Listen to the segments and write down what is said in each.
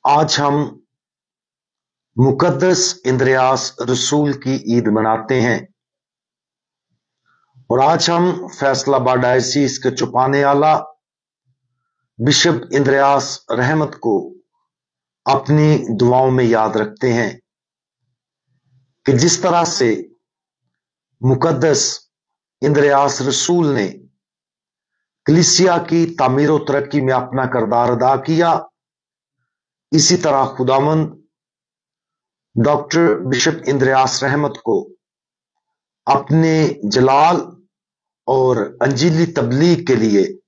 आज हम मुकद्दस इंद्रियास रसूल की ईद मनाते हैं और आज हम फैसलाबाद डायसीस के छुपाने वाला बिशप इंद्रियास रहमत को अपनी दुआओं में याद रखते हैं कि जिस तरह से मुकद्दस इंद्रियास रसूल ने कलीसिया की तामीर और तरक्की में अपना किरदार अदा किया, इसी तरह खुदावंद डॉक्टर बिशप इंद्रियास रहमत को अपने जलाल और अंजीली तबलीग के लिए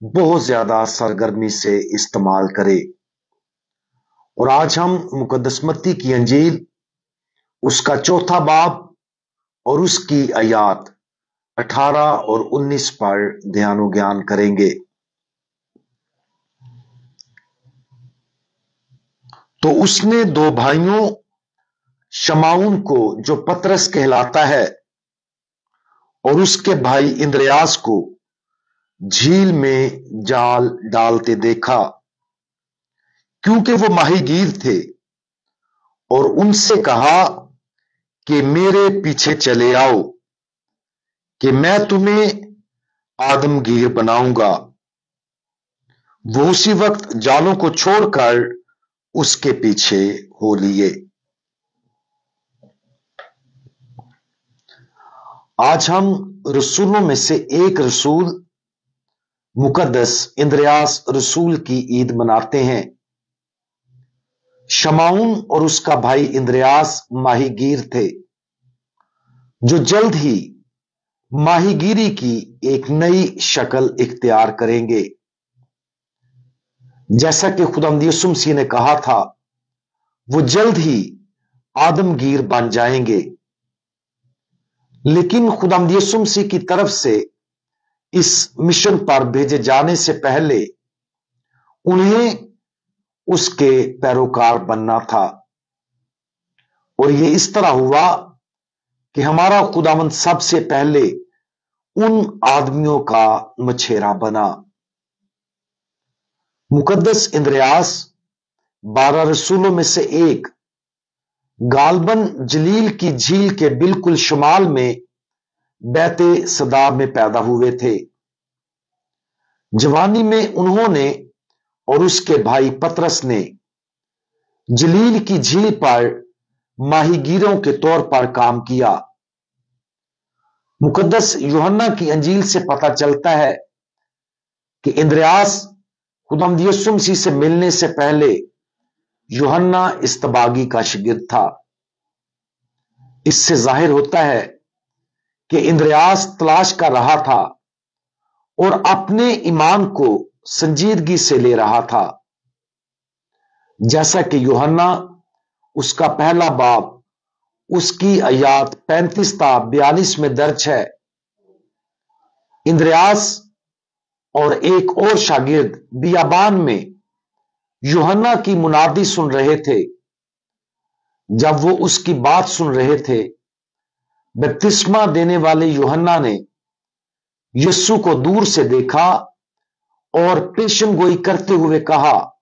बहुत ज्यादा सरगर्मी से इस्तेमाल करे। और आज हम मुकद्दस मत्ती की अंजील उसका चौथा बाब और उसकी आयात 18 और 19 पर ध्यान ज्ञान करेंगे। तो उसने दो भाइयों शमाउन को, जो पतरस कहलाता है, और उसके भाई इंद्रियास को झील में जाल डालते देखा, क्योंकि वो माहीगीर थे, और उनसे कहा कि मेरे पीछे चले आओ कि मैं तुम्हें आदमगीर बनाऊंगा। वो उसी वक्त जालों को छोड़कर उसके पीछे हो लिए। आज हम रसूलों में से एक रसूल मुकद्दस इंद्रियास रसूल की ईद मनाते हैं। शमाउन और उसका भाई इंद्रियास माहीगीर थे, जो जल्द ही माहीगीरी की एक नई शक्ल इख्तियार करेंगे। जैसा कि खुदावंद यीशु मसीह ने कहा था, वो जल्द ही आदमगीर बन जाएंगे। लेकिन खुदावंद यीशु मसीह की तरफ से इस मिशन पर भेजे जाने से पहले उन्हें उसके पैरोकार बनना था। और ये इस तरह हुआ कि हमारा खुदावंद सबसे पहले उन आदमियों का मछेरा बना। मुकद्दस इंद्रियास 12 रसूलों में से एक गालबन जलील की झील के बिल्कुल शुमाल में बैते सदा में पैदा हुए थे। जवानी में उन्होंने और उसके भाई पतरस ने जलील की झील पर माहीगीरों के तौर पर काम किया। मुकद्दस यूहन्ना की अंजील से पता चलता है कि इंद्रियास खुदावंद यीशु मसीह से मिलने से पहले यूहन्ना इस्तबागी का शागिर्द था। इससे जाहिर होता है कि इंद्रियास तलाश कर रहा था और अपने ईमान को संजीदगी से ले रहा था। जैसा कि यूहन्ना उसका पहला बाब उसकी आयात 35 ता 42 में दर्ज है। इंद्रियास और एक और शागिर्द बियाबान में यूहन्ना की मुनादी सुन रहे थे। जब वो उसकी बात सुन रहे थे, बपतिस्मा देने वाले यूहन्ना ने यीशु को दूर से देखा और पेशन गोई करते हुए कहा,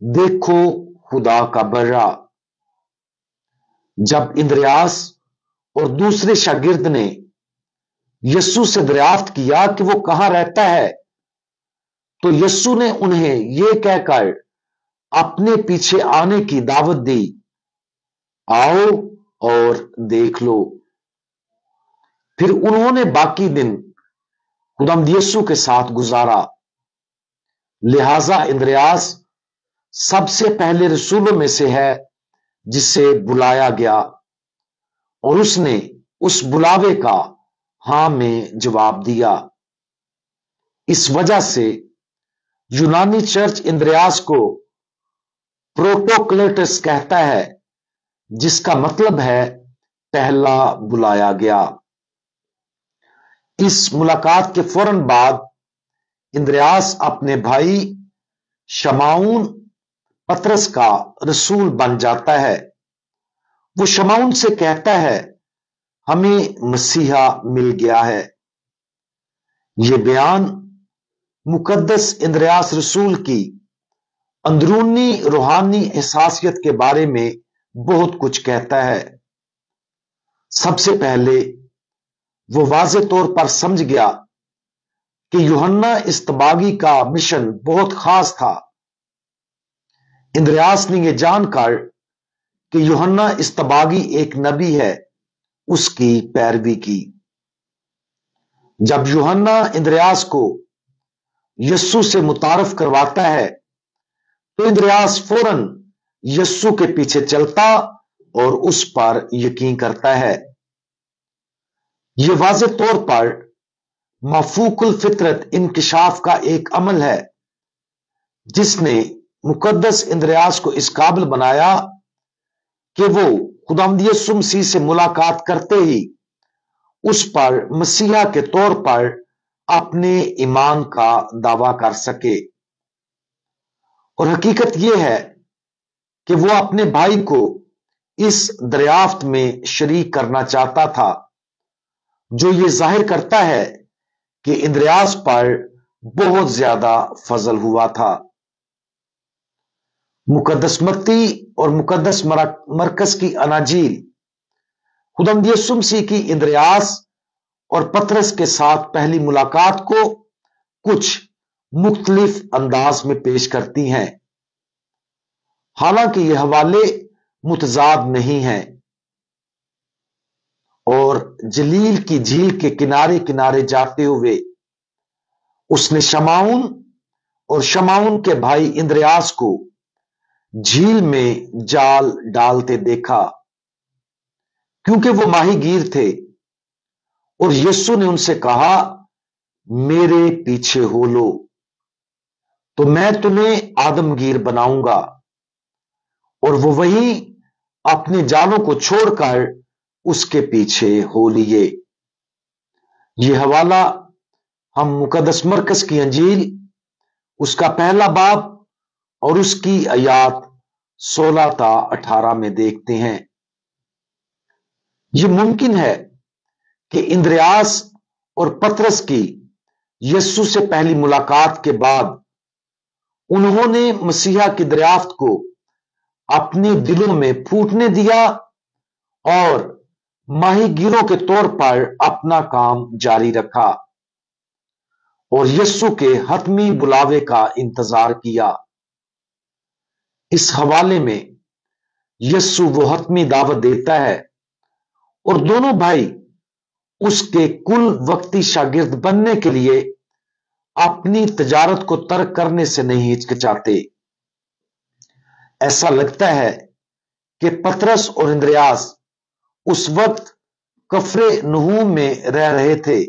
देखो खुदा का बर्रा। जब इंद्रियास और दूसरे शागिर्द ने यीशु से दरियाफ्त किया कि वो कहां रहता है, तो यीशु ने उन्हें यह कहकर अपने पीछे आने की दावत दी, आओ और देख लो। फिर उन्होंने बाकी दिन खुदावंद यीशु के साथ गुजारा। लिहाजा इंद्रियास सबसे पहले रसूलों में से है जिसे बुलाया गया, और उसने उस बुलावे का हां में जवाब दिया। इस वजह से यूनानी चर्च इंद्रियास को प्रोटोक्लेटस कहता है, जिसका मतलब है पहला बुलाया गया। इस मुलाकात के फौरन बाद इंद्रियास अपने भाई शमाउन पतरस का रसूल बन जाता है। वो शमाउन से कहता है, हमें मसीहा मिल गया है। यह बयान मुकद्दस इंद्रियास रसूल की اندرونی روحانی احساسیت کے بارے میں بہت کچھ کہتا ہے۔ سب سے پہلے وہ واضح طور پر سمجھ گیا کہ یوحنا اصطباغی کا مشن بہت خاص تھا۔ اندریاس نے یہ جان کر کہ یوحنا اصطباغی ایک نبی ہے، اس کی پیروی کی۔ جب یوحنا اندریاس کو یسوع سے متعارف کرواتا ہے تو اندریاس فوراً یسوع کے پیچھے چلتا اور اس پر یقین کرتا ہے۔ یہ واضح طور پر مافوق الفطرت انکشاف کا ایک عمل ہے جس نے مقدس اندریاس کو اس قابل بنایا کہ وہ خداوند یسوع مسیح سے ملاقات کرتے ہی اس پر مسیحا کے طور پر اپنے ایمان کا دعویٰ کر سکے۔ اور حقیقت یہ ہے کہ وہ اپنے بھائی کو اس دریافت میں شریک کرنا چاہتا تھا، جو یہ ظاہر کرتا ہے کہ اندریاس پر بہت زیادہ فضل ہوا تھا۔ مقدس متی اور مقدس مرکز کی اناجیل خداوند یسوع مسیح کی اندریاس اور پطرس کے ساتھ پہلی ملاقات کو کچھ مختلف انداز میں پیش کرتی ہیں، حالانکہ یہ حوالے متضاد نہیں ہیں، اور جلیل کی جھیل کے کنارے کنارے جاتے ہوئے اس نے شمعون اور شمعون کے بھائی اندریاس کو جھیل میں جال ڈالتے دیکھا، کیونکہ وہ ماہی گیر تھے، اور یسوع نے ان سے کہا، میرے پیچھے ہو لو تو میں تمہیں آدمگیر بناؤں گا، اور وہ وہیں اپنے جالوں کو چھوڑ کر اس کے پیچھے ہو لیے۔ یہ حوالہ ہم مقدس مرکز کی انجیل اس کا پہلا باب اور اس کی آیات 16 تا 18 میں دیکھتے ہیں۔ یہ ممکن ہے کہ اندریاس اور پطرس کی یسوع سے پہلی ملاقات کے بعد انہوں نے مسیحا کی دریافت کو اپنے دلوں میں پھوٹنے دیا اور ماہی گیروں کے طور پر اپنا کام جاری رکھا اور یسوع کے حتمی بلاوے کا انتظار کیا۔ اس حوالے میں یسوع وہ حتمی دعوت دیتا ہے اور دونوں بھائی اس کے کل وقتی شاگرد بننے کے لیے اپنی تجارت کو ترک کرنے سے نہیں ہچکچاتے۔ ایسا لگتا ہے کہ پطرس اور اندریاس اس وقت کفر نحوم میں رہ رہے تھے،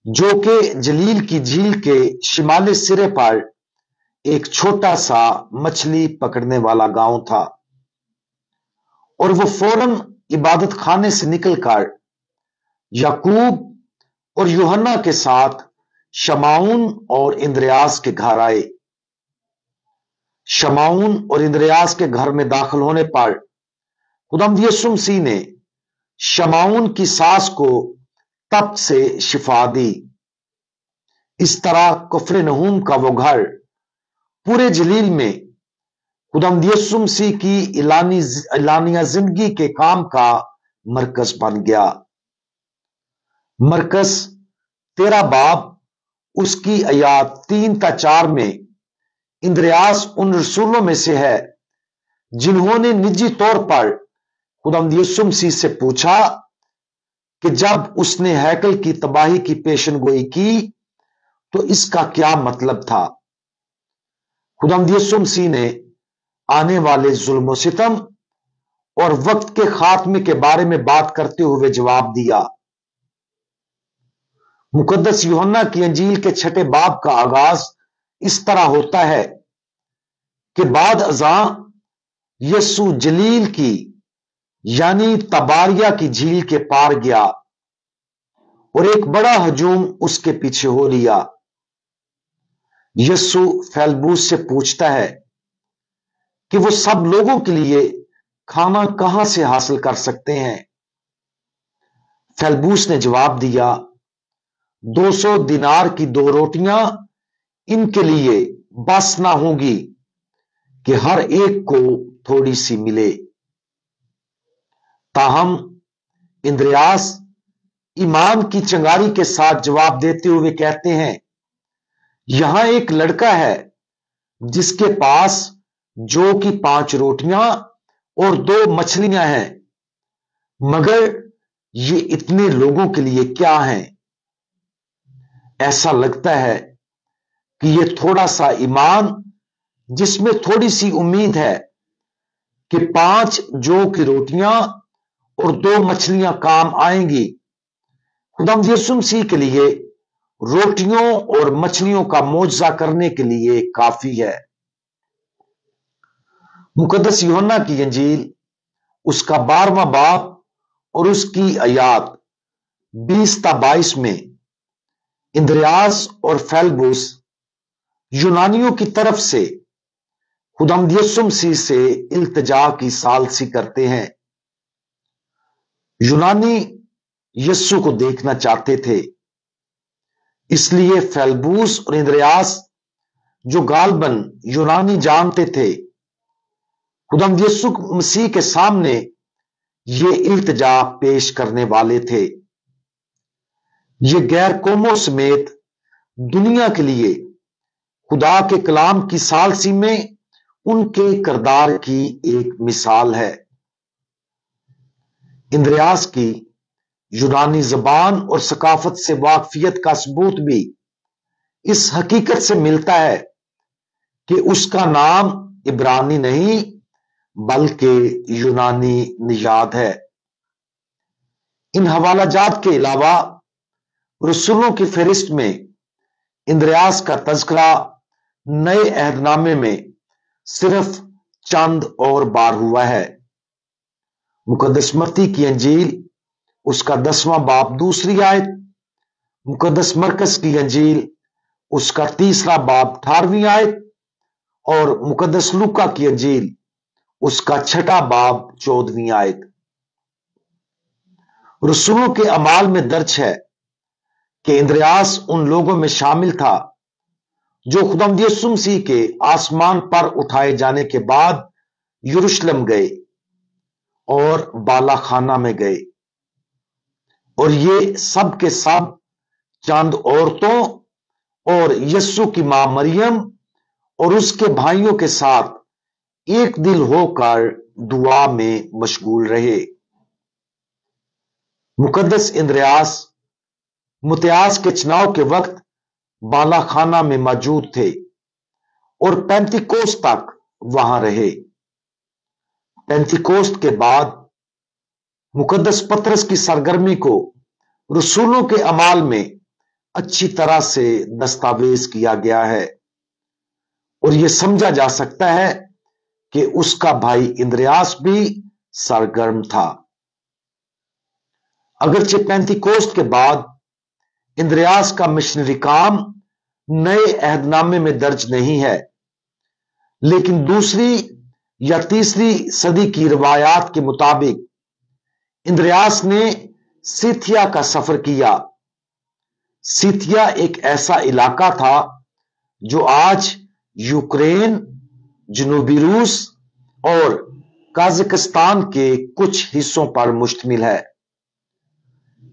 جو کہ جلیل کی جھیل کے شمالی سرے پر ایک چھوٹا سا مچھلی پکڑنے والا گاؤں تھا، اور وہ فوراً عبادت خانے سے نکل کر یعقوب اور یوحنا کے ساتھ شمعون اور اندریاس کے گھر آئے۔ شمعون اور اندریاس کے گھر میں داخل ہونے پر خداوند یسوع مسیح نے شمعون کی ساس کو تپ سے شفا دی۔ اس طرح کفر نحوم کا وہ گھر پورے جلیل میں خداوند یسوع مسیح کی اعلانیہ زندگی کے کام کا مرکز بن گیا۔ مرکز 13 باب اس کی آیات 3 تا 4 میں اندریاس ان رسولوں میں سے ہے جنہوں نے نجی طور پر خداوند یسوع مسیح سے پوچھا کہ جب اس نے ہیکل کی تباہی کی پیشن گوئی کی تو اس کا کیا مطلب تھا۔ خداوند یسوع مسیح نے آنے والے ظلم و ستم اور وقت کے خاتمے کے بارے میں بات کرتے ہوئے جواب دیا۔ مقدس یوحنا کی انجیل کے 6 باب کا آغاز اس طرح ہوتا ہے کہ بعد ازاں یسوع جلیل کی یعنی تباریہ کی جھیل کے پار گیا اور ایک بڑا ہجوم اس کے پیچھے ہو لیا۔ یسوع فیلبوس سے پوچھتا ہے کہ وہ سب لوگوں کے لیے کھانا کہاں سے حاصل کر سکتے ہیں۔ فیلبوس نے جواب دیا، 200 دینار کی 2 روٹیاں ان کے لیے بس نہ ہوں گی कि हर एक को थोड़ी सी मिले। ताहम इंद्रियास ईमान की चंगारी के साथ जवाब देते हुए कहते हैं, यहां एक लड़का है जिसके पास जौ की 5 रोटियां और 2 मछलियां हैं, मगर ये इतने लोगों के लिए क्या है? ऐसा लगता है कि ये थोड़ा सा ईमान जिसमें थोड़ी सी उम्मीद है कि 5 जौ की रोटियां और 2 मछलियां काम आएंगी, खुदावंद यीशु मसीह के लिए रोटियों और मछलियों का मौजज़ा करने के लिए काफी है। मुकद्दस यूहन्ना की इंजील उसका 12वां बाब और उसकी आयत 20-22 में इंद्रियास और फेलबुस यूनानियों की तरफ से खुदावंद यीशु मसीह से इल्तिजा की सालसी करते हैं। यूनानी यीशु को देखना चाहते थे, इसलिए फेलबूस और इंद्रियास जो गालबन यूनानी जानते थे, खुदावंद यीशु मसीह के सामने ये इल्तिजा पेश करने वाले थे। ये गैर कौमों समेत दुनिया के लिए खुदा के कलाम की सालसी में उनके किरदार की एक मिसाल है। इंद्रियास की यूनानी जबान और सकाफत से वाकफियत का सबूत भी इस हकीकत से मिलता है कि उसका नाम इब्रानी नहीं बल्कि यूनानी निजाद है। इन हवालाजात के अलावा रसूलों की फहरिस्त में इंद्रियास का तज़किरा नए अहदनामे में सिर्फ चंद और बार हुआ है। मुकद्दस मत्ती की इंजील उसका 10वां बाब 2री आयत, मुकद्दस मरकस की इंजील उसका 3रा बाब 18वीं आयत और मुकद्दस लूका की इंजील उसका 6ठा बाब 14वीं आयत। रसूलों के अमाल में दर्ज है कि इंद्रियास उन लोगों में शामिल था जो खुदावंद यीशु मसीह के आसमान पर उठाए जाने के बाद यरूशलेम गए और बाला खाना में गए, और ये सब के सब चंद औरतों और यीशु की मां मरियम और उसके भाइयों के साथ एक दिल होकर दुआ में मशगूल रहे। मुकद्दस इंद्रियास मुतियास के चुनाव के वक्त बाला खाना में मौजूद थे और पेंतिकोस्त तक वहां रहे। पेंतिकोस्त के बाद मुकद्दस पतरस की सरगर्मी को रसूलों के अमाल में अच्छी तरह से दस्तावेज किया गया है और यह समझा जा सकता है कि उसका भाई इंद्रियास भी सरगर्म था। अगरचे पेंतिकोस्त के बाद इंद्रियास का मिशनरी काम नए अहदनामे में दर्ज नहीं है, लेकिन 2री या 3री सदी की रिवायात के मुताबिक इंद्रियास ने सीथिया का सफर किया। सीथिया एक ऐसा इलाका था जो आज यूक्रेन, जनूबी रूस और काज़ाकिस्तान के कुछ हिस्सों पर मुश्तमिल है।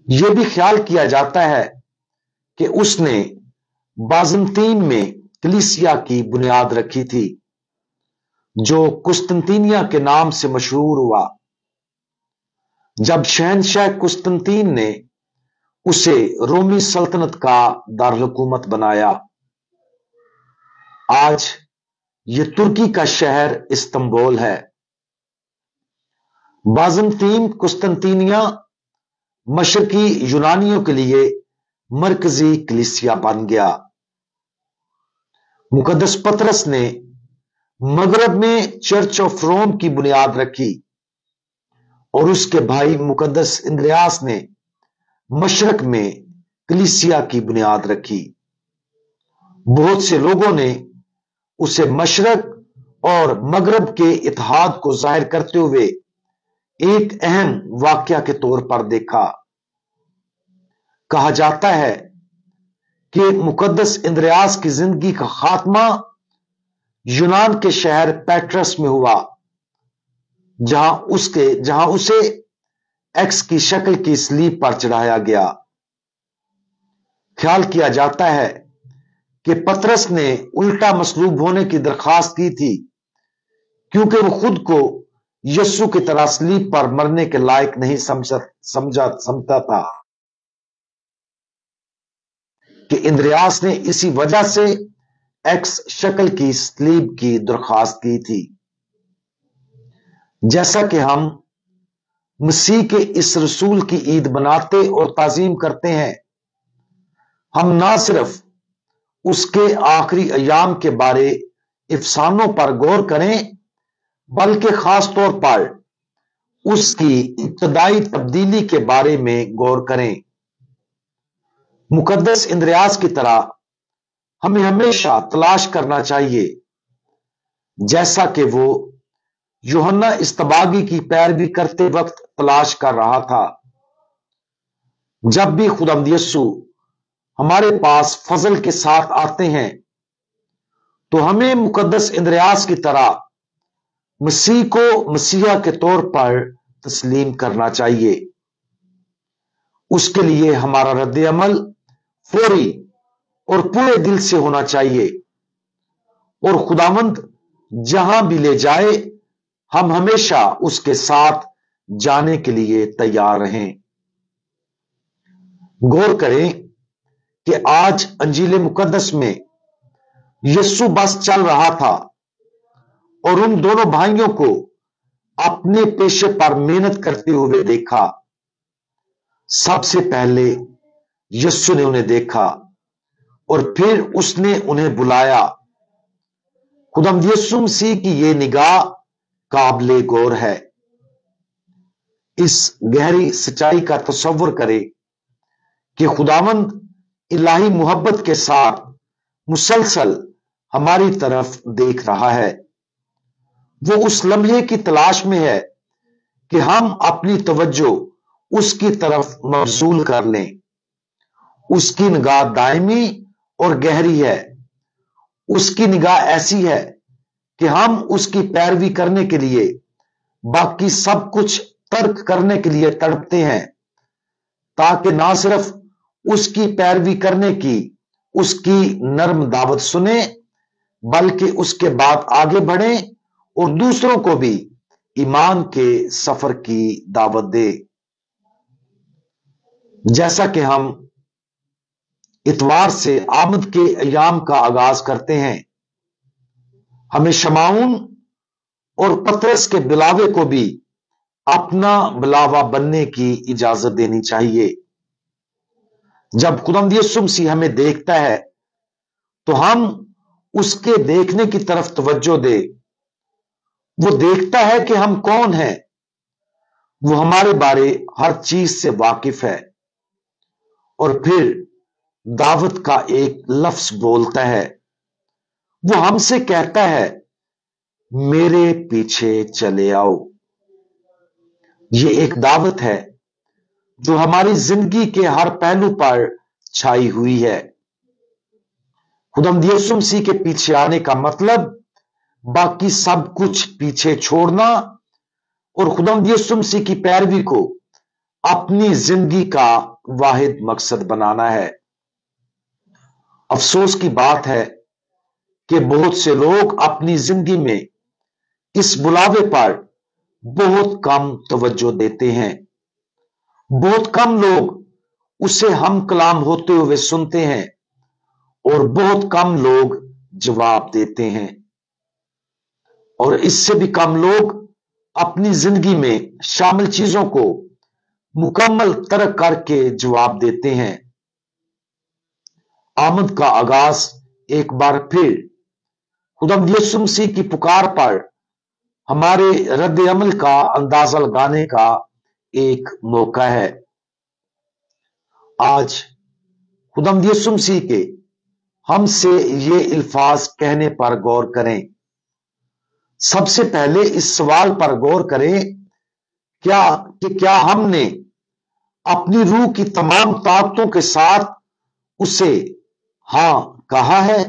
यह भी ख्याल किया जाता है कि उसने बाज़ंतीन में कलीसिया की बुनियाद रखी थी, जो कुस्तुंतिनिया के नाम से मशहूर हुआ जब शहनशाह कुस्तुंतीन ने उसे रोमी सल्तनत का दारहुकूमत बनाया। आज यह तुर्की का शहर इस्तांबुल है। बाज़ंतीन कुस्तुंतिनिया मशरकी यूनानियों के लिए मरकजी कलीसिया बन गया। मुकद्दस पतरस ने मगरब में चर्च ऑफ रोम की बुनियाद रखी और उसके भाई मुकद्दस इंद्रियास ने मशरक में कलीसिया की बुनियाद रखी। बहुत से लोगों ने उसे मशरक और मगरब के इत्तेहाद को जाहिर करते हुए एक अहम वाकया के तौर पर देखा। कहा जाता है कि मुकद्दस इंद्रियास की जिंदगी का खात्मा यूनान के शहर पैट्रस में हुआ, जहां उसे एक्स की शक्ल की स्लीब पर चढ़ाया गया। ख्याल किया जाता है कि पतरस ने उल्टा मसलूब होने की दरखास्त की थी, क्योंकि वो खुद को यीशु की तरह स्लीब पर मरने के लायक नहीं समझता था कि इंद्रियास ने इसी वजह से एक्स शक्ल की स्लीब की दरखास्त की थी। जैसा कि हम मसीह के इस रसूल की ईद बनाते और ताजीम करते हैं, हम ना सिर्फ उसके आखिरी अयाम के बारे अफसानों पर गौर करें, बल्कि खास तौर पर उसकी इब्तदाई तब्दीली के बारे में गौर करें। मुकद्दस इंद्रियास की तरह हमें हमेशा तलाश करना चाहिए, जैसा कि वो यूहन्ना इस्तबागी की पैरवी करते वक्त तलाश कर रहा था। जब भी खुदावंद यीशु हमारे पास फजल के साथ आते हैं, तो हमें मुकद्दस इंद्रियास की तरह मसीह को मसीहा के तौर पर तस्लीम करना चाहिए। उसके लिए हमारा रद्द अमल फौरी और पूरे दिल से होना चाहिए, और खुदावंद जहां भी ले जाए, हम हमेशा उसके साथ जाने के लिए तैयार रहें। गौर करें कि आज अंजील मुकद्दस में यीशु बस चल रहा था और उन दोनों भाइयों को अपने पेशे पर मेहनत करते हुए देखा। सबसे पहले यीशु ने उन्हें देखा और फिर उसने उन्हें बुलाया। खुदावंद यीशु मसीह की यह निगाह काबिले गौर है। इस गहरी सच्चाई का तसव्वुर करें कि खुदावंद इलाही मोहब्बत के साथ मुसलसल हमारी तरफ देख रहा है। वो उस लम्हे की तलाश में है कि हम अपनी तवज्जो उसकी तरफ मबजूल कर लें। उसकी निगाह दायमी और गहरी है। उसकी निगाह ऐसी है कि हम उसकी पैरवी करने के लिए बाकी सब कुछ तर्क करने के लिए तड़पते हैं, ताकि ना सिर्फ उसकी पैरवी करने की उसकी नर्म दावत सुने, बल्कि उसके बाद आगे बढ़ें और दूसरों को भी ईमान के सफर की दावत दे। जैसा कि हम इतवार से आमद के अयाम का आगाज करते हैं, हमें शमाउन और पतरस के बिलावे को भी अपना बिलावा बनने की इजाजत देनी चाहिए। जब खुदावंद यीशु मसीह हमें देखता है, तो हम उसके देखने की तरफ तवज्जो दे। वो देखता है कि हम कौन हैं। वो हमारे बारे हर चीज से वाकिफ है और फिर दावत का एक लफ्ज बोलता है। वो हमसे कहता है, मेरे पीछे चले आओ। ये एक दावत है जो हमारी जिंदगी के हर पहलू पर छाई हुई है। खुदावंद यीशु मसीह के पीछे आने का मतलब बाकी सब कुछ पीछे छोड़ना और खुदावंद यीशु मसीह की पैरवी को अपनी जिंदगी का वाहिद मकसद बनाना है। अफसोस की बात है कि बहुत से लोग अपनी जिंदगी में इस बुलावे पर बहुत कम तवज्जो देते हैं। बहुत कम लोग उसे हम कलाम होते हुए सुनते हैं और बहुत कम लोग जवाब देते हैं, और इससे भी कम लोग अपनी जिंदगी में शामिल चीजों को मुकम्मल तर्क करके जवाब देते हैं। आमद का आगाज एक बार फिर खुदावंद यीशु मसीह की पुकार पर हमारे रद्द अमल का अंदाजा लगाने का एक मौका है। आज खुदावंद यीशु मसीह के हमसे ये अल्फाज कहने पर गौर करें। सबसे पहले इस सवाल पर गौर करें क्या हमने अपनी रूह की तमाम ताकतों के साथ उसे हां कहा है।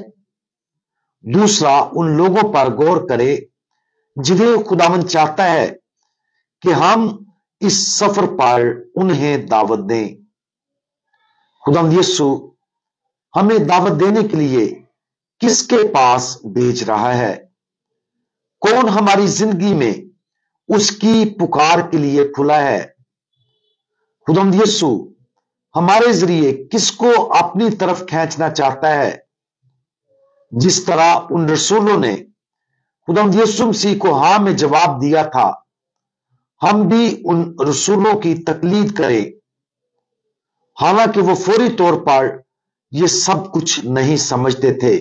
दूसरा, उन लोगों पर गौर करे जिन्हें खुदावंद चाहता है कि हम इस सफर पर उन्हें दावत दें। खुदावंद यीशु हमें दावत देने के लिए किसके पास भेज रहा है? कौन हमारी जिंदगी में उसकी पुकार के लिए खुला है? खुदावंद यीशु हमारे जरिए किसको अपनी तरफ खींचना चाहता है? जिस तरह उन रसूलों ने खुदावंद यीशु मसीह को हां में जवाब दिया था, हम भी उन रसूलों की तकलीद करें। हालांकि वो फौरी तौर पर ये सब कुछ नहीं समझते थे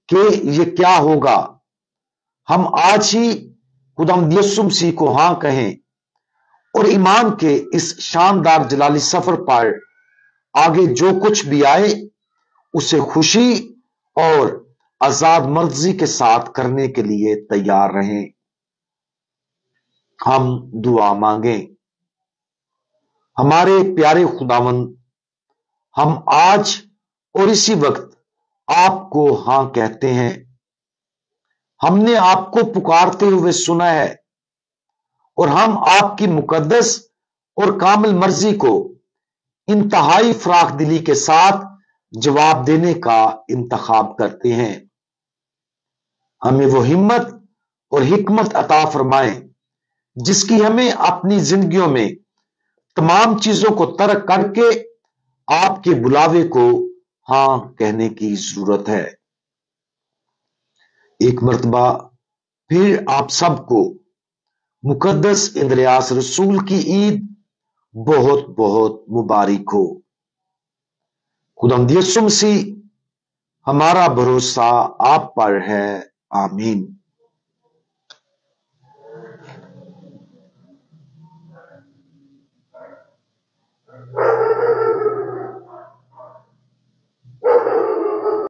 कि ये क्या होगा। हम आज ही खुदावंद यीशु मसीह को हां कहें और ईमान के इस शानदार जलाली सफर पर आगे जो कुछ भी आए उसे खुशी और आजाद मर्जी के साथ करने के लिए तैयार रहें। हम दुआ मांगें। हमारे प्यारे खुदावंद, हम आज और इसी वक्त आपको हां कहते हैं। हमने आपको पुकारते हुए सुना है और हम आपकी मुकद्दस और कामिल मर्जी को इंतहाई फराख दिली के साथ जवाब देने का इंतखाब करते हैं। हमें वो हिम्मत और हिकमत अता फरमाएं जिसकी हमें अपनी जिंदगियों में तमाम चीजों को तर्क करके आपके बुलावे को हां कहने की जरूरत है। एक मर्तबा फिर आप सबको मुकद्दस इंद्रियास रसूल की ईद बहुत बहुत मुबारक हो। खुदावंद यीशु मसीह हमारा भरोसा आप पर है। आमीन।